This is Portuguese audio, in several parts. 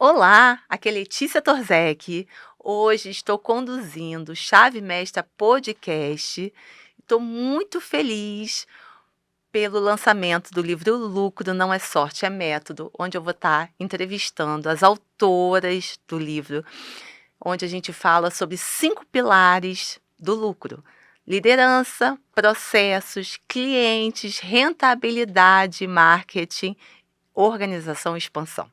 Olá, aqui é Letícia Torzek. Hoje estou conduzindo Chave Mestra Podcast. Estou muito feliz pelo lançamento do livro Lucro Não é Sorte, é Método, onde eu vou estar entrevistando as autoras do livro, onde a gente fala sobre 5 pilares do lucro: liderança, processos, clientes, rentabilidade, marketing, organização e expansão.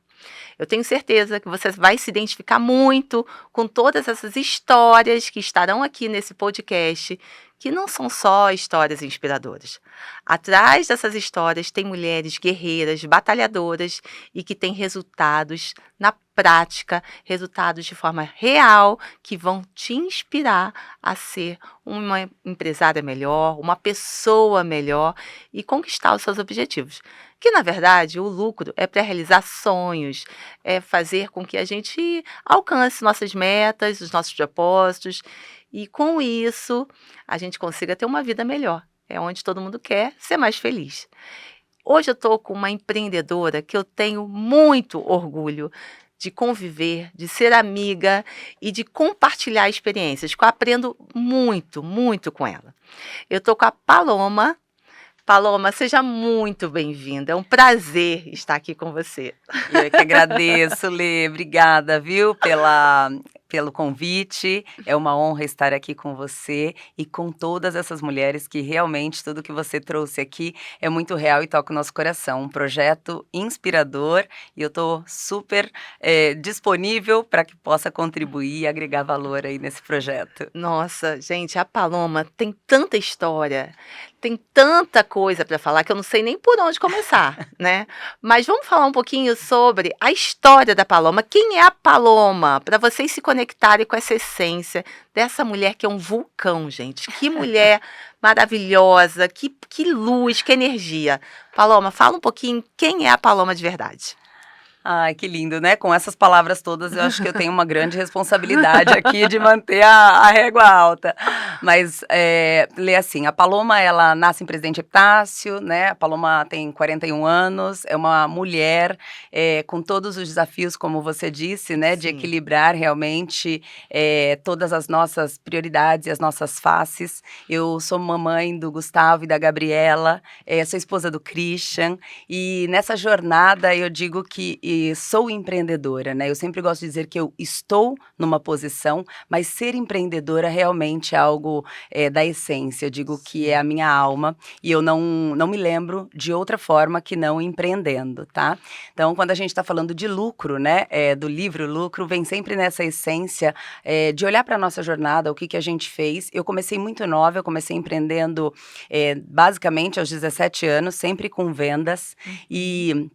Eu tenho certeza que você vai se identificar muito com todas essas histórias que estarão aqui nesse podcast, que não são só histórias inspiradoras. Atrás dessas histórias tem mulheres guerreiras, batalhadoras e que têm resultados na prática, resultados de forma real, que vão te inspirar a ser uma empresária melhor, uma pessoa melhor e conquistar os seus objetivos. Que, na verdade, o lucro é para realizar sonhos, é fazer com que a gente alcance nossas metas, os nossos propósitos, e com isso a gente consiga ter uma vida melhor. É onde todo mundo quer ser mais feliz. Hoje eu estou com uma empreendedora que eu tenho muito orgulho de conviver, de ser amiga e de compartilhar experiências, que eu aprendo muito, muito com ela. Eu estou com a Paloma. Paloma, seja muito bem-vinda. É um prazer estar aqui com você. Eu é que agradeço, Lê. Obrigada, viu, pelo convite. É uma honra estar aqui com você e com todas essas mulheres que realmente tudo que você trouxe aqui é muito real e toca o nosso coração. Um projeto inspirador e eu estou super disponível para que possa contribuir e agregar valor aí nesse projeto. Nossa, gente, a Paloma tem tanta história, tem tanta coisa para falar que eu não sei nem por onde começar, né? Mas vamos falar um pouquinho sobre a história da Paloma. Quem é a Paloma? Para vocês se conectarem com essa essência dessa mulher que é um vulcão, gente. Que mulher maravilhosa, que luz, que energia. Paloma, fala um pouquinho quem é a Paloma de verdade. Ai, que lindo, né? Com essas palavras todas, eu acho que eu tenho uma grande responsabilidade aqui de manter a régua alta. Mas, lê assim, a Paloma, ela nasce em Presidente Epitácio, né? A Paloma tem 41 anos, é uma mulher com todos os desafios, como você disse, né? De Sim. equilibrar realmente todas as nossas prioridades e as nossas faces. Eu sou mamãe do Gustavo e da Gabriela, sou esposa do Christian, e nessa jornada eu digo que sou empreendedora, né? Eu sempre gosto de dizer que eu estou numa posição, mas ser empreendedora realmente é algo da essência. Eu digo que é a minha alma e eu não me lembro de outra forma que não empreendendo, tá? Então, quando a gente está falando de lucro, né? Do livro Lucro, vem sempre nessa essência de olhar para a nossa jornada, o que a gente fez. Eu comecei muito nova, eu comecei empreendendo basicamente aos 17 anos, sempre com vendas e...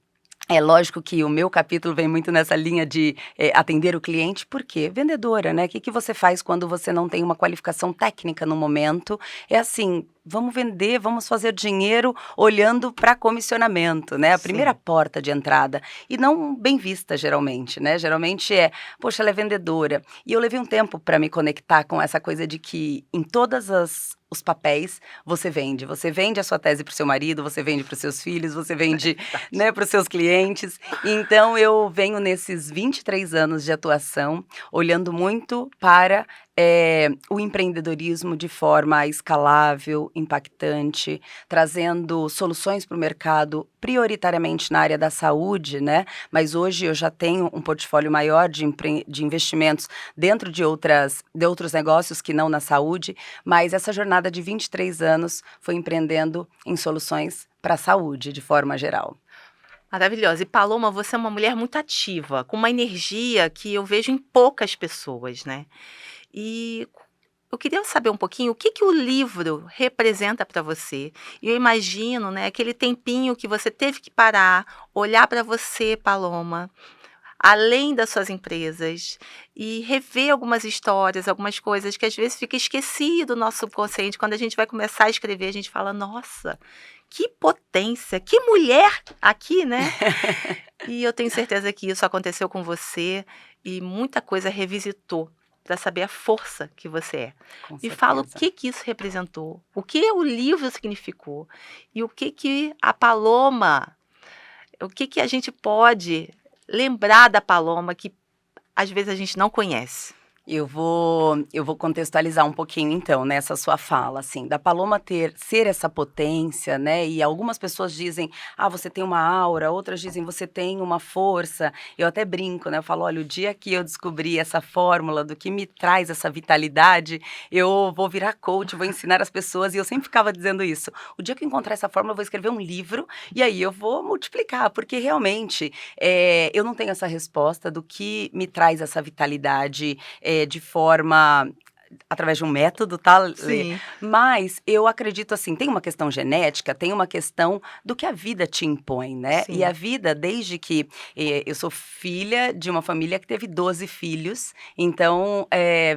É lógico que o meu capítulo vem muito nessa linha de atender o cliente, porque vendedora, né? O que você faz quando você não tem uma qualificação técnica no momento? É assim, vamos vender, vamos fazer dinheiro olhando para comissionamento, né? A primeira porta de entrada. E não bem vista, geralmente, né? Geralmente poxa, ela é vendedora. E eu levei um tempo para me conectar com essa coisa de que em todas os papéis, você vende a sua tese para o seu marido, você vende para os seus filhos, você vende, né, para os seus clientes. Então, eu venho nesses 23 anos de atuação, olhando muito para o empreendedorismo de forma escalável, impactante, trazendo soluções para o mercado, prioritariamente na área da saúde, né? Mas hoje eu já tenho um portfólio maior de investimentos dentro de outros negócios que não na saúde, mas essa jornada de 23 anos foi empreendendo em soluções para a saúde, de forma geral. Maravilhosa. E Paloma, você é uma mulher muito ativa, com uma energia que eu vejo em poucas pessoas, né? E eu queria saber um pouquinho o que o livro representa para você. E eu imagino, né, aquele tempinho que você teve que parar, olhar para você, Paloma, além das suas empresas, e rever algumas histórias, algumas coisas que às vezes fica esquecido do nosso subconsciente. Quando a gente vai começar a escrever, a gente fala, nossa, que potência, que mulher aqui, né? E eu tenho certeza que isso aconteceu com você e muita coisa revisitou para saber a força que você é. Com Me fala o certeza. que isso representou, o que o livro significou e o que a Paloma, o que a gente pode lembrar da Paloma que às vezes a gente não conhece? Eu vou contextualizar um pouquinho então, nessa sua fala, assim, da Paloma ser essa potência, né, e algumas pessoas dizem: "Ah, você tem uma aura", outras dizem: "Você tem uma força". Eu até brinco, né, eu falo: "Olha, o dia que eu descobri essa fórmula do que me traz essa vitalidade, eu vou virar coach, vou ensinar as pessoas", e eu sempre ficava dizendo isso: "O dia que eu encontrar essa fórmula, eu vou escrever um livro, e aí eu vou multiplicar", porque realmente, eu não tenho essa resposta do que me traz essa vitalidade, de forma através de um método, tá, Lê? Sim, Mas eu acredito assim, tem uma questão genética, tem uma questão do que a vida te impõe, né? E a sim. vida, desde que eu sou filha de uma família que teve 12 filhos, então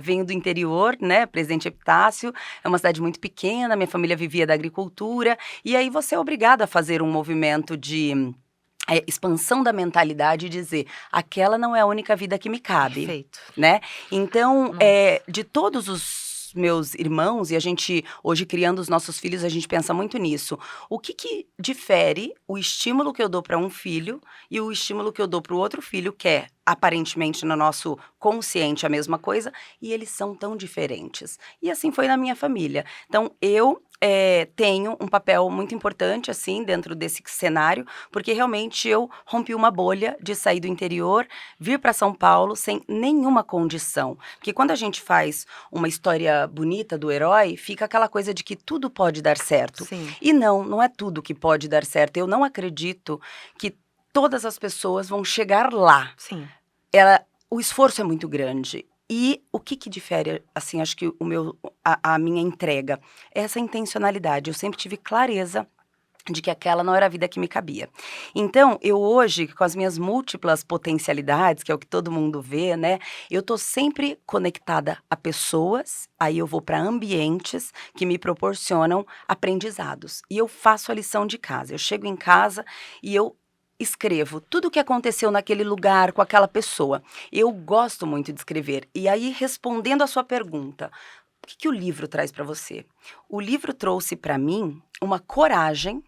venho do interior, né? Presidente Epitácio, é uma cidade muito pequena, minha família vivia da agricultura, e aí você é obrigado a fazer um movimento de expansão da mentalidade e dizer, aquela não é a única vida que me cabe, Perfeito. né? Então, Nossa. de todos os meus irmãos, e a gente, hoje criando os nossos filhos, a gente pensa muito nisso. O que que difere o estímulo que eu dou para um filho e o estímulo que eu dou para o outro filho, que é aparentemente no nosso consciente a mesma coisa, e eles são tão diferentes. E assim foi na minha família. Então, eu tenho um papel muito importante, assim, dentro desse cenário, porque realmente eu rompi uma bolha de sair do interior, vir para São Paulo sem nenhuma condição. Porque quando a gente faz uma história bonita do herói, fica aquela coisa de que tudo pode dar certo. Sim, E não é tudo que pode dar certo. Eu não acredito que todas as pessoas vão chegar lá. sim. O esforço é muito grande. E o que que difere, assim, acho que a minha entrega é essa intencionalidade. Eu sempre tive clareza de que aquela não era a vida que me cabia. Então, eu hoje, com as minhas múltiplas potencialidades, que é o que todo mundo vê, né? Eu tô sempre conectada a pessoas, aí eu vou para ambientes que me proporcionam aprendizados. E eu faço a lição de casa. Eu chego em casa e eu escrevo tudo o que aconteceu naquele lugar com aquela pessoa. Eu gosto muito de escrever. E aí, respondendo a sua pergunta, o que que o livro traz para você? O livro trouxe para mim uma coragem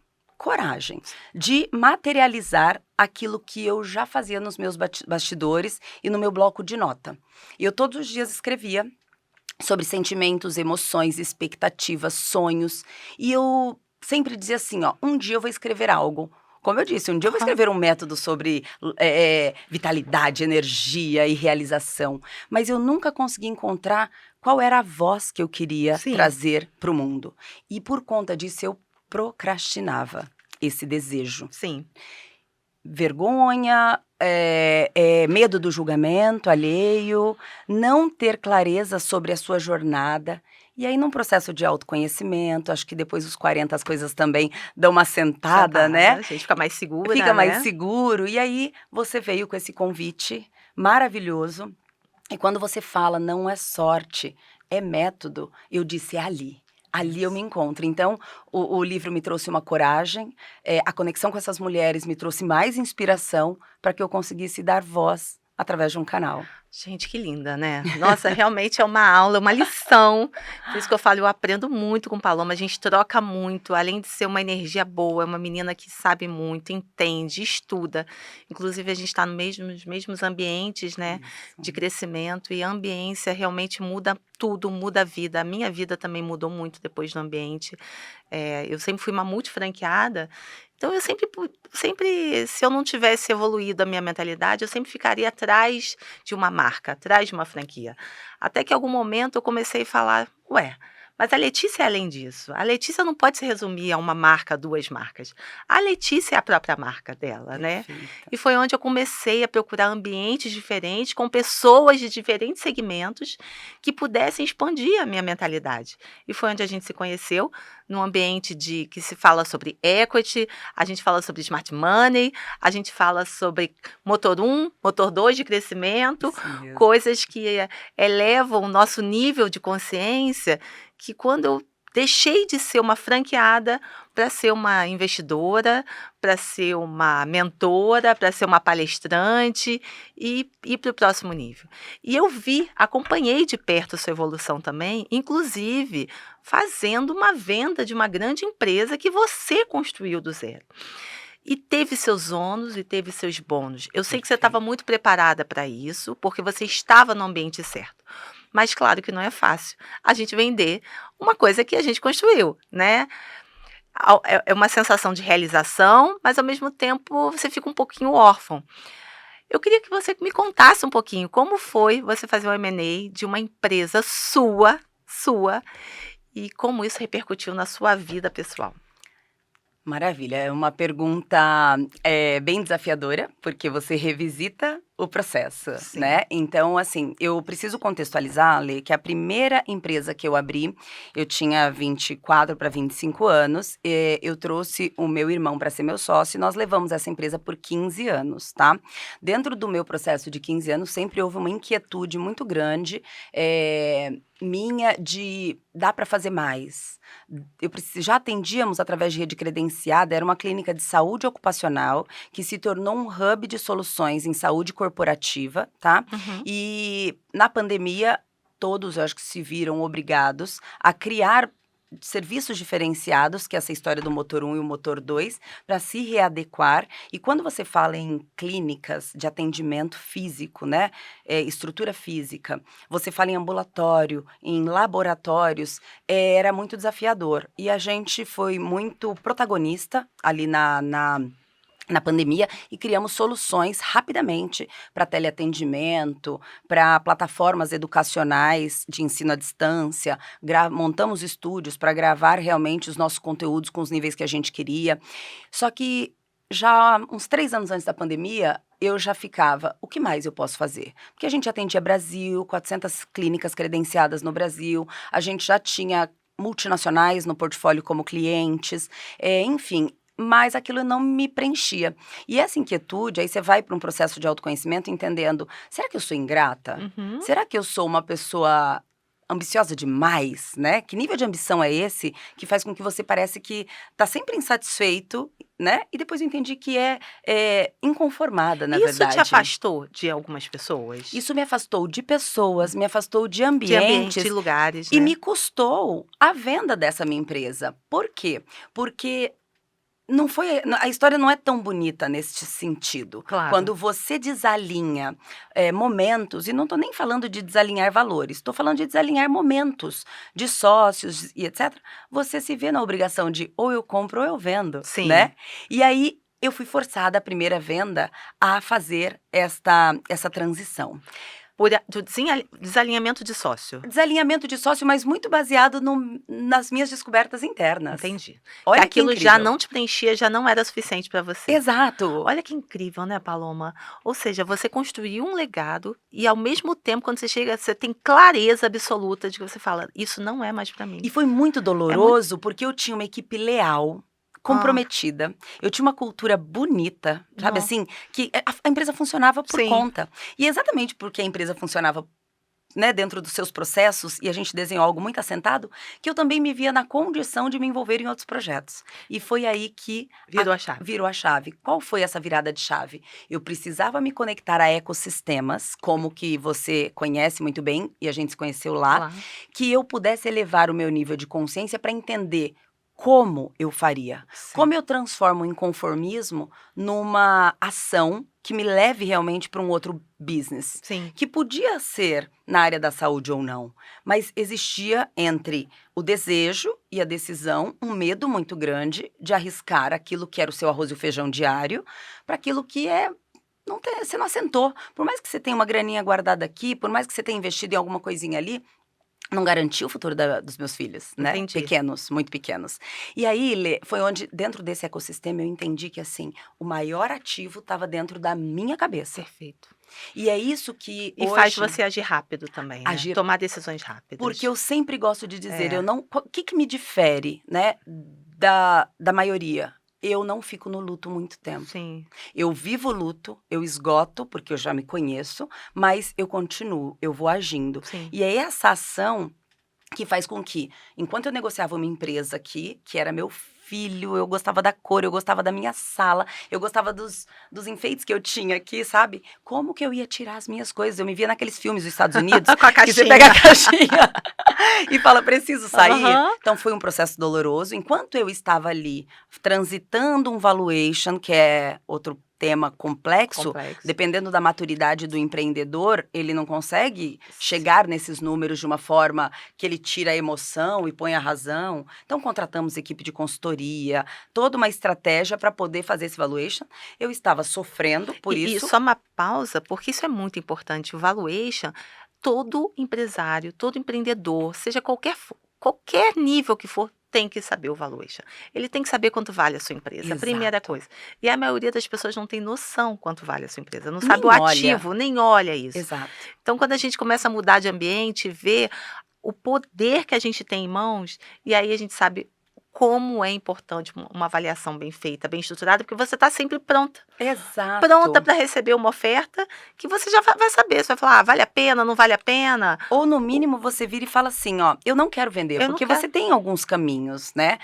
de materializar aquilo que eu já fazia nos meus bastidores e no meu bloco de nota. Eu todos os dias escrevia sobre sentimentos, emoções, expectativas, sonhos, e eu sempre dizia assim, ó, um dia eu vou escrever algo. Como eu disse, um dia eu vou Aham. escrever um método sobre vitalidade, energia e realização, mas eu nunca consegui encontrar qual era a voz que eu queria Sim, trazer para o mundo. E por conta disso eu procrastinava esse desejo. sim. Vergonha, medo do julgamento alheio, não ter clareza sobre a sua jornada. E aí, num processo de autoconhecimento, acho que depois dos 40 as coisas também dão uma sentada, Sentada, né? a gente fica mais segura, Fica mais né. seguro. E aí, você veio com esse convite maravilhoso. E quando você fala, não é sorte, é método, eu disse, é ali. Ali eu me Isso. encontro. Então, o livro me trouxe uma coragem, a conexão com essas mulheres me trouxe mais inspiração para que eu conseguisse dar voz através de um canal. Gente, que linda, né. Nossa, realmente é uma aula, uma lição. Por isso que eu falo, eu aprendo muito com Paloma, a gente troca muito, além de ser uma energia boa, é uma menina que sabe muito, entende, estuda. Inclusive a gente está no nos mesmos ambientes, né, Isso. de crescimento, e a ambiência realmente muda tudo, muda a vida. A minha vida também mudou muito depois do ambiente. Eu sempre fui uma multifranqueada, então eu sempre, se eu não tivesse evoluído a minha mentalidade, eu sempre ficaria atrás de uma marca, atrás de uma franquia. Até que em algum momento eu comecei a falar: "Ué, mas a Letícia é além disso. A Letícia não pode se resumir a uma marca, 2 marcas. A Letícia é a própria marca dela, né". Perfeita. E foi onde eu comecei a procurar ambientes diferentes, com pessoas de diferentes segmentos, que pudessem expandir a minha mentalidade. E foi onde a gente se conheceu, num ambiente que se fala sobre equity, a gente fala sobre smart money, a gente fala sobre motor 1, motor 2 de crescimento, Isso mesmo. coisas que elevam o nosso nível de consciência, que quando eu deixei de ser uma franqueada para ser uma investidora, para ser uma mentora, para ser uma palestrante e ir para o próximo nível. E eu acompanhei de perto a sua evolução também, inclusive fazendo uma venda de uma grande empresa que você construiu do zero. E teve seus ônus e teve seus bônus. Eu sei que você Perfeito. estava muito preparada para isso, porque você estava no ambiente certo. Mas claro que não é fácil a gente vender uma coisa que a gente construiu, né? É uma sensação de realização, mas ao mesmo tempo você fica um pouquinho órfão. Eu queria que você me contasse um pouquinho como foi você fazer o M&A de uma empresa sua, e como isso repercutiu na sua vida pessoal. Maravilha, é uma pergunta bem desafiadora, porque você revisita o processo, Sim. né? Então, assim, eu preciso contextualizar, Lê, que a primeira empresa que eu abri, eu tinha 24 para 25 anos, eu trouxe o meu irmão para ser meu sócio e nós levamos essa empresa por 15 anos, tá? Dentro do meu processo de 15 anos, sempre houve uma inquietude muito grande minha de dá para fazer mais. Já atendíamos através de rede credenciada, era uma clínica de saúde ocupacional que se tornou um hub de soluções em saúde corporativa, tá? Uhum. E na pandemia, todos, eu acho que se viram obrigados a criar serviços diferenciados, que é essa história do motor 1 e o motor 2, para se readequar. E quando você fala em clínicas de atendimento físico, né, estrutura física, você fala em ambulatório, em laboratórios, era muito desafiador. E a gente foi muito protagonista ali na pandemia e criamos soluções rapidamente para teleatendimento, para plataformas educacionais de ensino à distância, montamos estúdios para gravar realmente os nossos conteúdos com os níveis que a gente queria. Só que já uns 3 anos antes da pandemia, eu já ficava, o que mais eu posso fazer? Porque a gente atendia Brasil, 400 clínicas credenciadas no Brasil, a gente já tinha multinacionais no portfólio como clientes, enfim, mas aquilo não me preenchia. E essa inquietude, aí você vai para um processo de autoconhecimento entendendo, será que eu sou ingrata? Uhum. Será que eu sou uma pessoa ambiciosa demais, né? Que nível de ambição é esse que faz com que você parece que tá sempre insatisfeito, né? E depois eu entendi que é inconformada, na Isso verdade. te afastou de algumas pessoas? Isso me afastou de pessoas, me afastou de De ambiente, de ambientes lugares, e né? me custou a venda dessa minha empresa. Por quê? Porque não foi, a história não é tão bonita neste sentido. Claro. Quando você desalinha momentos, e não estou nem falando de desalinhar valores, estou falando de desalinhar momentos de sócios e etc., você se vê na obrigação de ou eu compro ou eu vendo, Sim. né? E aí eu fui forçada, a primeira venda, a fazer essa transição. Do desalinhamento de sócio. Desalinhamento de sócio, mas muito baseado nas minhas descobertas internas. Entendi. Olha que aquilo já incrível. não te preenchia, já não era suficiente para você. Exato. Olha que incrível, né, Paloma? Ou seja, você construiu um legado e, ao mesmo tempo, quando você chega, você tem clareza absoluta de que você fala, isso não é mais para mim. E foi muito doloroso porque eu tinha uma equipe leal, comprometida. Eu tinha uma cultura bonita, sabe Não. assim? Que a empresa funcionava por Sim. conta. E exatamente porque a empresa funcionava, né, dentro dos seus processos, e a gente desenhou algo muito assentado, que eu também me via na condição de me envolver em outros projetos. E foi aí que Virou a chave. virou a chave. Qual foi essa virada de chave? Eu precisava me conectar a ecossistemas, como que você conhece muito bem, e a gente se conheceu lá, Lá. que eu pudesse elevar o meu nível de consciência para entender como eu faria. Sim. Como eu transformo o inconformismo numa ação que me leve realmente para um outro business. Sim. Que podia ser na área da saúde ou não, mas existia entre o desejo e a decisão um medo muito grande de arriscar aquilo que era o seu arroz e o feijão diário para aquilo que você não assentou. Por mais que você tenha uma graninha guardada aqui, por mais que você tenha investido em alguma coisinha ali, não garantiu o futuro dos meus filhos, né? Entendi. Pequenos, muito pequenos. E aí, Lê, foi onde, dentro desse ecossistema, eu entendi que, assim, o maior ativo estava dentro da minha cabeça. Perfeito. E é isso que E hoje... faz você agir rápido também, né? Agir- Tomar decisões rápidas. Porque eu sempre gosto de dizer, É. o que me difere, né, da maioria? Eu não fico no luto muito tempo. Sim. Eu vivo o luto, eu esgoto, porque eu já me conheço, mas eu continuo, eu vou agindo. Sim. E é essa ação que faz com que, enquanto eu negociava uma empresa aqui, que era meu filho, eu gostava da cor, eu gostava da minha sala, eu gostava dos enfeites que eu tinha aqui, sabe? Como que eu ia tirar as minhas coisas? Eu me via naqueles filmes dos Estados Unidos, Com a que você caixinha. pega a caixinha e fala, preciso sair. Aham. Então foi um processo doloroso. Enquanto eu estava ali transitando um valuation, que é outro tema complexo, Complexo. dependendo da maturidade do empreendedor, ele não consegue chegar nesses números de uma forma que ele tira a emoção e põe a razão. Então, contratamos equipe de consultoria, toda uma estratégia para poder fazer esse valuation. Eu estava sofrendo por E isso. só uma pausa, porque isso é muito importante. O valuation, todo empresário, todo empreendedor, seja qualquer nível que for, tem que saber o valuation. Ele tem que saber quanto vale a sua empresa, a primeira Exato. coisa. E a maioria das pessoas não tem noção quanto vale a sua empresa, não Nem sabe o olha. ativo, nem olha isso. Exato. Então, quando a gente começa a mudar de ambiente, ver o poder que a gente tem em mãos, e aí a gente sabe como é importante uma avaliação bem feita, bem estruturada, porque você está sempre pronta. Exato. Pronta para receber uma oferta que você já vai saber. Você vai falar, vale a pena, não vale a pena? Ou no mínimo você vira e fala assim, ó, eu não quero vender, Eu não porque quero. você tem alguns caminhos, né?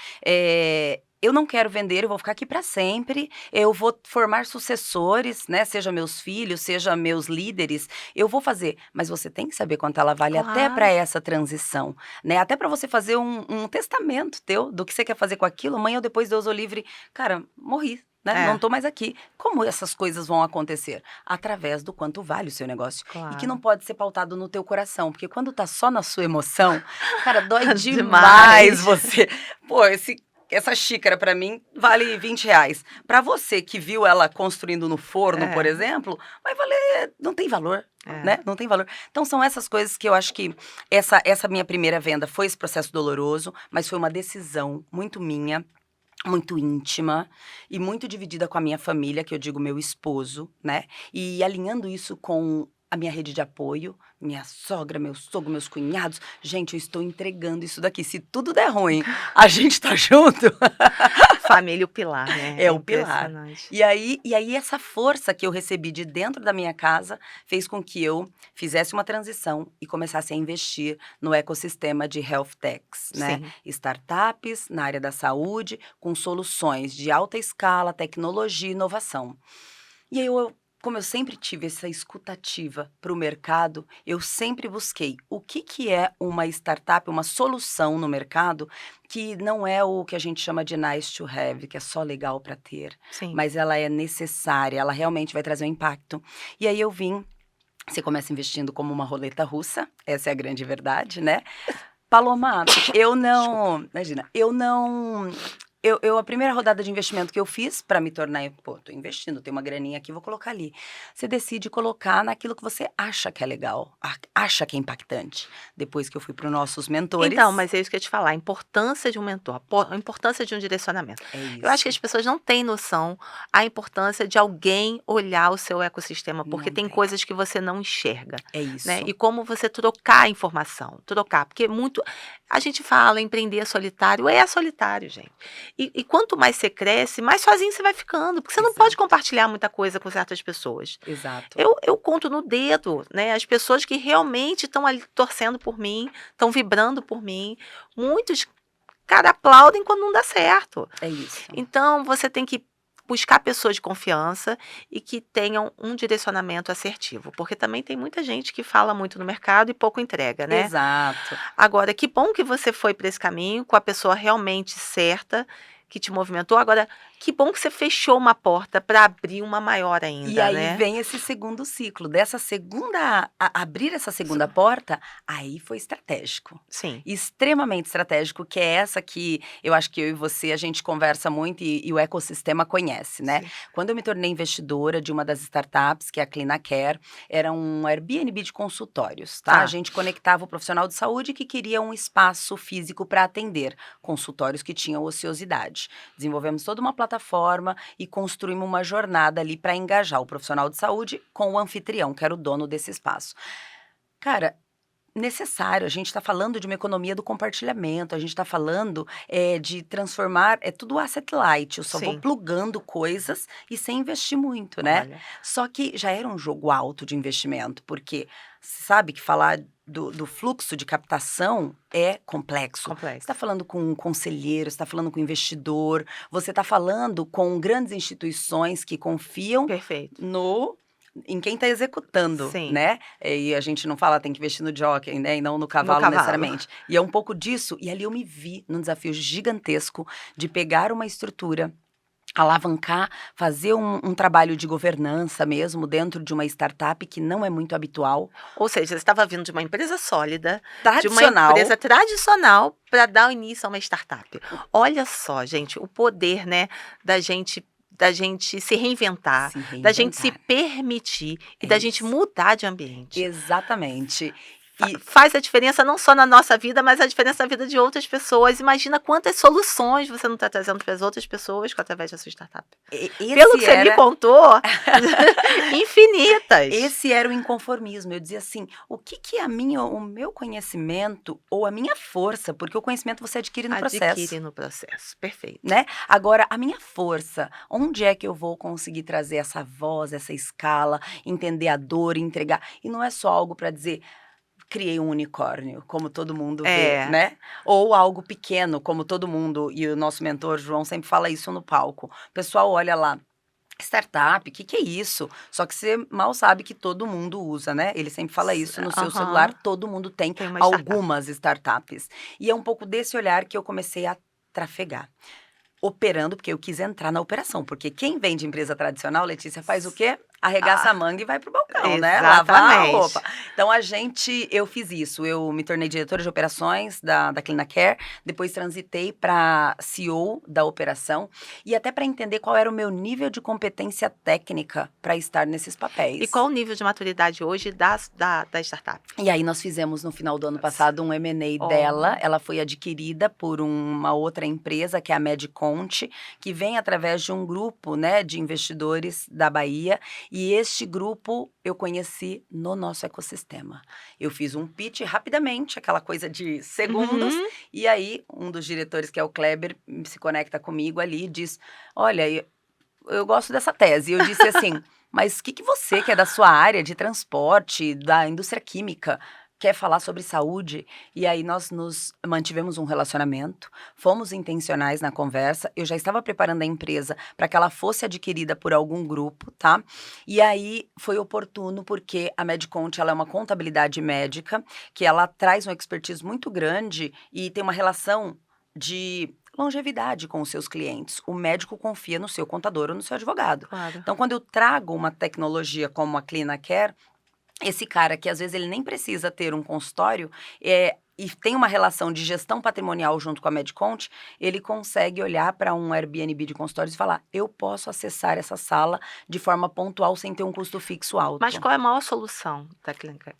Eu não quero vender, eu vou ficar aqui para sempre, eu vou formar sucessores, né? Seja meus filhos, seja meus líderes, eu vou fazer. Mas você tem que saber quanto ela vale até para Claro. essa transição, né? Até para você fazer um testamento teu do que você quer fazer com aquilo. Amanhã ou depois, Deus o livre, cara, morri. Né? É. Não tô mais aqui. Como essas coisas vão acontecer? Através do quanto vale o seu negócio. E que não Claro. pode ser pautado no teu coração, porque quando tá só na sua emoção, cara, dói Demais. demais você. Pô, essa xícara pra mim vale R$ 20. Pra você que viu ela construindo no forno, por É. exemplo, vai valer, não tem valor. É. Né? Não tem valor. Então são essas coisas que eu acho que essa minha primeira venda foi esse processo doloroso, mas foi uma decisão muito minha, muito íntima e muito dividida com a minha família, que eu digo meu esposo, né? E alinhando isso com a minha rede de apoio, minha sogra, meu sogro, meus cunhados. Gente, eu estou entregando isso daqui. Se tudo der ruim, a gente tá junto. Família, o pilar, né? É o pilar. Impressionante. E aí essa força que eu recebi de dentro da minha casa fez com que eu fizesse uma transição e começasse a investir no ecossistema de health techs, né? Sim. Startups na área da saúde, com soluções de alta escala, tecnologia e inovação. E aí como eu sempre tive essa escutativa para o mercado, eu sempre busquei o que é uma startup, uma solução no mercado que não é o que a gente chama de nice to have, que é só legal para ter, Sim. mas ela é necessária, ela realmente vai trazer um impacto. E aí você começa investindo como uma roleta russa, essa é a grande verdade, né? Paloma, a primeira rodada de investimento que eu fiz para me tornar, tô investindo, tenho uma graninha aqui, vou colocar ali. Você decide colocar naquilo que você acha que é legal, acha que é impactante. Depois que eu fui para os nossos mentores. Então, mas é isso que eu ia te falar, a importância de um mentor, a importância de um direcionamento. É isso. Eu acho que as pessoas não têm noção a importância de alguém olhar o seu ecossistema, porque Não tem tem. coisas que você não enxerga. É isso. Né? E como você trocar informação, porque a gente fala, empreender é solitário, gente. E quanto mais você cresce, mais sozinho você vai ficando, porque você não pode compartilhar muita coisa com certas pessoas. Exato. Eu conto no dedo, né, as pessoas que realmente estão ali torcendo por mim, estão vibrando por mim. Muitos, cara, aplaudem quando não dá certo. É isso. Então, você tem que buscar pessoas de confiança e que tenham um direcionamento assertivo, porque também tem muita gente que fala muito no mercado e pouco entrega, né? Exato. Agora, que bom que você foi para esse caminho com a pessoa realmente certa que te movimentou. Agora, que bom que você fechou uma porta para abrir uma maior ainda, E aí né? vem esse segundo ciclo. Abrir essa segunda porta, aí foi estratégico. Sim. Extremamente estratégico, que é essa que eu acho que eu e você, a gente conversa muito e o ecossistema conhece, né? Sim. Quando eu me tornei investidora de uma das startups, que é a ClinaCare, era um Airbnb de consultórios, tá? Tá. A gente conectava o profissional de saúde que queria um espaço físico para atender consultórios que tinham ociosidade. Desenvolvemos toda uma plataforma e construímos uma jornada ali para engajar o profissional de saúde com o anfitrião, que era o dono desse espaço. Cara, necessário, a gente está falando de uma economia do compartilhamento, a gente está falando de transformar, é tudo asset light, eu só vou Sim. plugando coisas e sem investir muito, né? Olha. Só que já era um jogo alto de investimento, porque você sabe que falar do fluxo de captação é complexo. Você Complexo. está falando com um conselheiro, você está falando com um investidor, você está falando com grandes instituições que confiam Perfeito. em quem está executando, Sim. né? E a gente não fala tem que investir no jockey, né? E não no cavalo necessariamente. E é um pouco disso. E ali eu me vi num desafio gigantesco de pegar uma estrutura, alavancar, fazer um trabalho de governança mesmo dentro de uma startup que não é muito habitual. Ou seja, você estava vindo de uma empresa sólida, de uma Tradicional. empresa tradicional, para dar o início a uma startup. Olha só, gente, o poder, né, da gente se reinventar, da gente se permitir e da gente isso. mudar de ambiente. Exatamente. E faz a diferença não só na nossa vida, mas a diferença na vida de outras pessoas. Imagina quantas soluções você não está trazendo para as outras pessoas através da sua startup. Pelo que você me contou, infinitas. Esse era o inconformismo. Eu dizia assim, o que é o meu conhecimento ou a minha força? Porque o conhecimento você adquire no processo. Adquire no processo, perfeito. Né? Agora, a minha força, onde é que eu vou conseguir trazer essa voz, essa escala, entender a dor, entregar? E não é só algo para dizer, criei um unicórnio, como todo mundo vê, né? Ou algo pequeno, como todo mundo, e o nosso mentor João sempre fala isso no palco. O pessoal olha lá, startup, o que é isso? Só que você mal sabe que todo mundo usa, né? Ele sempre fala isso no seu celular, todo mundo tem algumas startups. E é um pouco desse olhar que eu comecei a trafegar. Operando, porque eu quis entrar na operação. Porque quem vem de empresa tradicional, Letícia, faz o quê? Arregaça a manga e vai pro balcão, né? Lavar a roupa. Então, eu fiz isso. Eu me tornei diretora de operações da Clinacare, depois transitei para CEO da operação e até para entender qual era o meu nível de competência técnica para estar nesses papéis. E qual o nível de maturidade hoje da startup? E aí nós fizemos no final do ano passado um M&A dela. Ela foi adquirida por uma outra empresa, que é a Mediconte, que vem através de um grupo, né, de investidores da Bahia. E este grupo eu conheci no nosso ecossistema. Eu fiz um pitch rapidamente, aquela coisa de segundos, e aí um dos diretores, que é o Kleber, se conecta comigo ali e diz, olha, eu gosto dessa tese. E eu disse assim, mas o que você, que é da sua área de transporte, da indústria química, quer falar sobre saúde? E aí nós nos mantivemos um relacionamento, fomos intencionais na conversa, eu já estava preparando a empresa para que ela fosse adquirida por algum grupo, tá? E aí foi oportuno porque a Mediconte, ela é uma contabilidade médica, que ela traz uma expertise muito grande e tem uma relação de longevidade com os seus clientes. O médico confia no seu contador ou no seu advogado. Claro. Então, quando eu trago uma tecnologia como a Clinacare, esse cara que às vezes ele nem precisa ter um consultório e tem uma relação de gestão patrimonial junto com a Mediconte, ele consegue olhar para um Airbnb de consultórios e falar, eu posso acessar essa sala de forma pontual sem ter um custo fixo alto. Mas qual é a maior solução da Clinacare?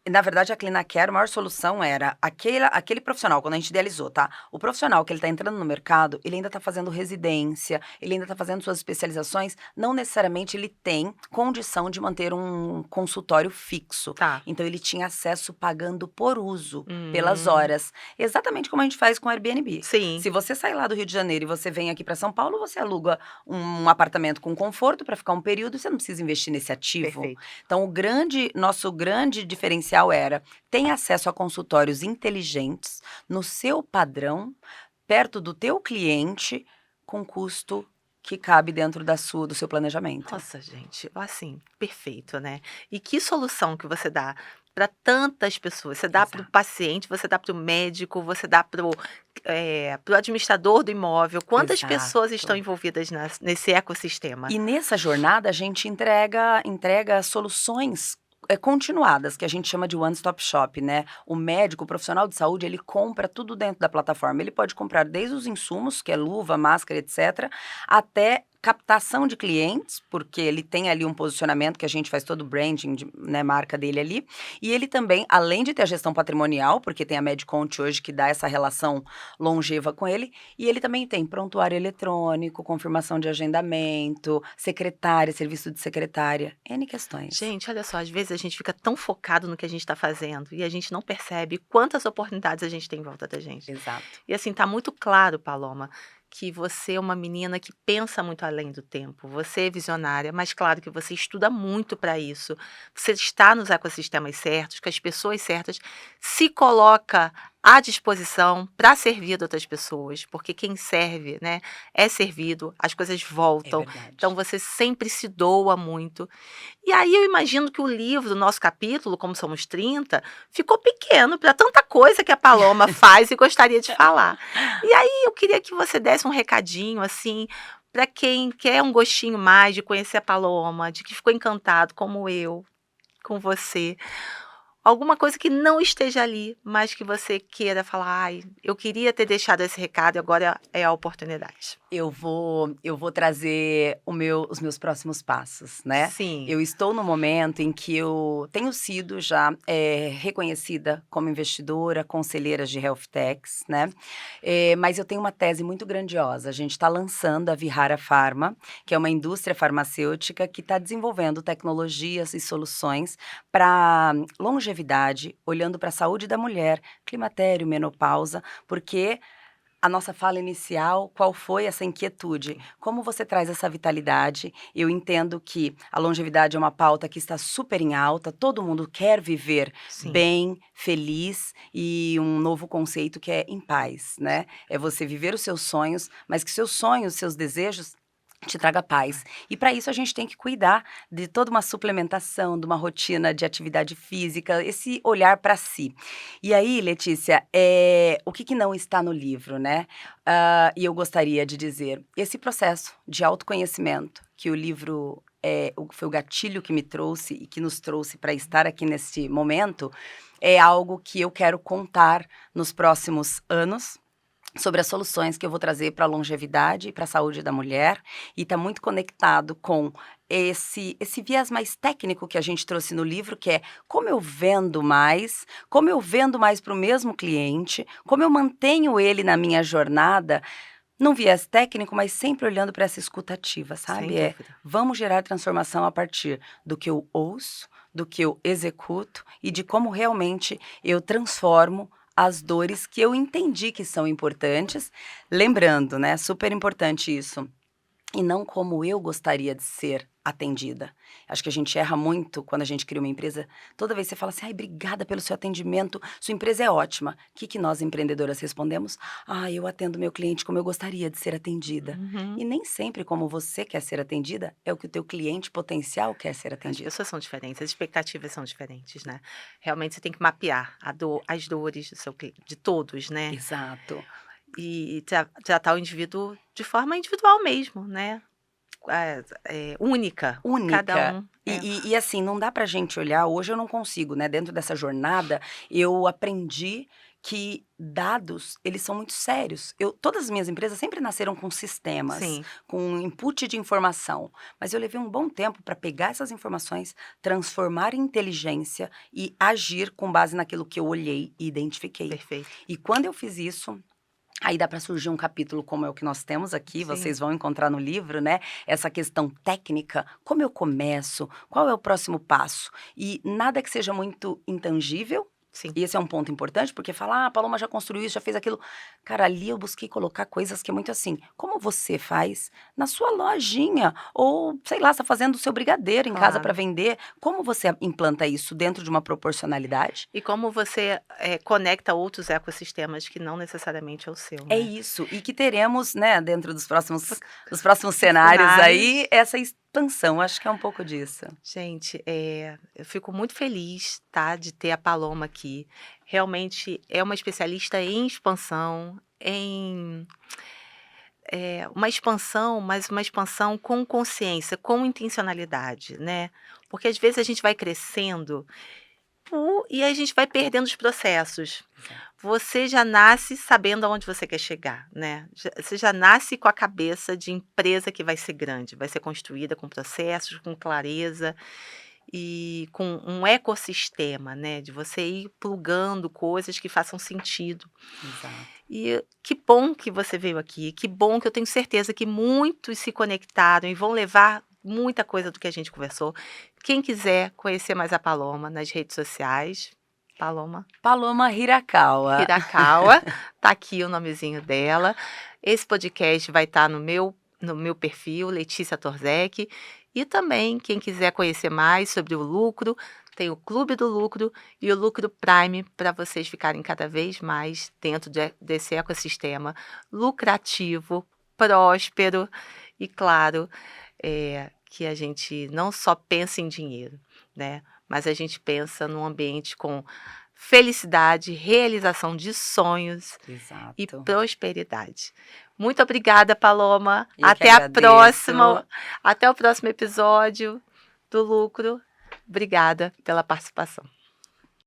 Na verdade, a Clinacare, a maior solução era aquele profissional, quando a gente idealizou, tá? O profissional que ele está entrando no mercado, ele ainda está fazendo residência, ele ainda está fazendo suas especializações, não necessariamente ele tem condição de manter um consultório fixo. Tá. Então, ele tinha acesso pagando por uso, pelas horas. Exatamente como a gente faz com o Airbnb. Sim. Se você sair lá do Rio de Janeiro e você vem aqui para São Paulo, você aluga um apartamento com conforto para ficar um período, você não precisa investir nesse ativo. Perfeito. Então, nosso grande diferencial era, tem acesso a consultórios inteligentes, no seu padrão, perto do teu cliente, com custo que cabe dentro do seu planejamento. Nossa, gente, assim, perfeito, né? E que solução que você dá para tantas pessoas? Você dá para o paciente, você dá para o médico, você dá para o administrador do imóvel. Quantas pessoas estão envolvidas nesse ecossistema? E nessa jornada, a gente entrega soluções continuadas, que a gente chama de one-stop shop, né? O médico, o profissional de saúde, ele compra tudo dentro da plataforma. Ele pode comprar desde os insumos, que é luva, máscara, etc., até captação de clientes, porque ele tem ali um posicionamento que a gente faz todo o branding, né, marca dele ali. E ele também, além de ter a gestão patrimonial, porque tem a Mediconte hoje que dá essa relação longeva com ele, e ele também tem prontuário eletrônico, confirmação de agendamento, secretária, serviço de secretária, N questões. Gente, olha só, às vezes a gente fica tão focado no que a gente está fazendo e a gente não percebe quantas oportunidades a gente tem em volta da gente. Exato. E assim, tá muito claro, Paloma, que você é uma menina que pensa muito além do tempo. Você é visionária, mas claro que você estuda muito para isso. Você está nos ecossistemas certos, com as pessoas certas, se coloca à disposição para servir de outras pessoas, porque quem serve, né, é servido, as coisas É voltam. Então verdade. você sempre se doa muito. E aí eu imagino que o livro, o nosso capítulo, como somos 30, ficou pequeno para tanta coisa que a Paloma faz e gostaria de falar. E aí eu queria que você desse um recadinho, assim, para quem quer um gostinho mais de conhecer a Paloma, de que ficou encantado, como eu, com você. Alguma coisa que não esteja ali, mas que você queira falar: "Ai, eu queria ter deixado esse recado e agora é a oportunidade". Eu vou trazer os meus próximos passos, né. Sim, Eu estou no momento em que eu tenho sido já, reconhecida como investidora, conselheira de health techs, né, mas eu tenho uma tese muito grandiosa. A gente está lançando a Vihara Pharma, que é uma indústria farmacêutica que está desenvolvendo tecnologias e soluções para longevidade, olhando para a saúde da mulher, climatério, menopausa, porque a nossa fala inicial, qual foi essa inquietude? Como você traz essa vitalidade? Eu entendo que a longevidade é uma pauta que está super em alta, todo mundo quer viver sim, bem, feliz e um novo conceito que é em paz, né? É você viver os seus sonhos, mas que seus sonhos, seus desejos te traga paz. E para isso a gente tem que cuidar de toda uma suplementação, de uma rotina de atividade física, esse olhar para si. E aí, Letícia, o que não está no livro, né? E eu gostaria de dizer, esse processo de autoconhecimento que o livro foi o gatilho que me trouxe e que nos trouxe para estar aqui nesse momento, é algo que eu quero contar nos próximos anos, sobre as soluções que eu vou trazer para a longevidade e para a saúde da mulher, e está muito conectado com esse viés mais técnico que a gente trouxe no livro, que é como eu vendo mais para o mesmo cliente, como eu mantenho ele na minha jornada, num viés técnico, mas sempre olhando para essa escutativa, sem sabe? dúvida. Vamos gerar transformação a partir do que eu ouço, do que eu executo e de como realmente eu transformo as dores que eu entendi que são importantes, lembrando, né, super importante isso, e não como eu gostaria de ser atendida. Acho que a gente erra muito quando a gente cria uma empresa. Toda vez você fala assim, ai, obrigada pelo seu atendimento, sua empresa é ótima. O que nós empreendedoras respondemos? Ah, eu atendo meu cliente como eu gostaria de ser atendida. Uhum. E nem sempre como você quer ser atendida é o que o teu cliente potencial quer ser As atendido. pessoas são diferentes, as expectativas são diferentes, né. Realmente você tem que mapear as dores do seu de todos, né, Exato. e tratar o indivíduo de forma individual mesmo, né, única, cada Única. um E assim, não dá pra gente olhar hoje eu não consigo, né, dentro dessa jornada, eu aprendi que dados, eles são muito sérios. Todas as minhas empresas sempre nasceram com sistemas, sim, com input de informação, mas eu levei um bom tempo para pegar essas informações, transformar em inteligência e agir com base naquilo que eu olhei e identifiquei. perfeito. E quando eu fiz isso, aí dá para surgir um capítulo como é o que nós temos aqui, Sim, vocês vão encontrar no livro, né, essa questão técnica, como eu começo, qual é o próximo passo? E nada que seja muito intangível, sim. e esse é um ponto importante, porque falar: "Ah, a Paloma já construiu isso, já fez aquilo". Cara, ali eu busquei colocar coisas que é muito assim, como você faz na sua lojinha, ou sei lá, você tá fazendo o seu brigadeiro em casa para Claro. vender, como você implanta isso dentro de uma proporcionalidade? E como você, conecta outros ecossistemas que não necessariamente é o seu, É né. isso, e que teremos, né, dentro dos próximos cenários aí, Cenários. essa expansão, acho que é um pouco disso. Gente, eu fico muito feliz, tá, de ter a Paloma aqui. Realmente é uma especialista em expansão, uma expansão, mas uma expansão com consciência, com intencionalidade, né. Porque às vezes a gente vai crescendo, e a gente vai perdendo os processos. Exato. Você já nasce sabendo aonde você quer chegar, né. Você já nasce com a cabeça de empresa que vai ser grande, vai ser construída com processos, com clareza. E com um ecossistema, né, de você ir plugando coisas que façam sentido. Exato. E que bom que você veio aqui, que bom que eu tenho certeza que muitos se conectaram e vão levar muita coisa do que a gente conversou. Quem quiser conhecer mais a Paloma nas redes sociais, Paloma Hirakawa. Hirakawa, tá aqui o nomezinho dela. Esse podcast vai estar no meu perfil, Letícia Torzek. E também, quem quiser conhecer mais sobre o lucro, tem o Clube do Lucro e o Lucro Prime para vocês ficarem cada vez mais dentro desse ecossistema lucrativo, próspero e, claro, que a gente não só pensa em dinheiro, né? Mas a gente pensa num ambiente com felicidade, realização de sonhos e Exato. prosperidade. Muito obrigada, Paloma. Eu que Até a agradeço. próxima. Até o próximo episódio do Lucro. Obrigada pela participação.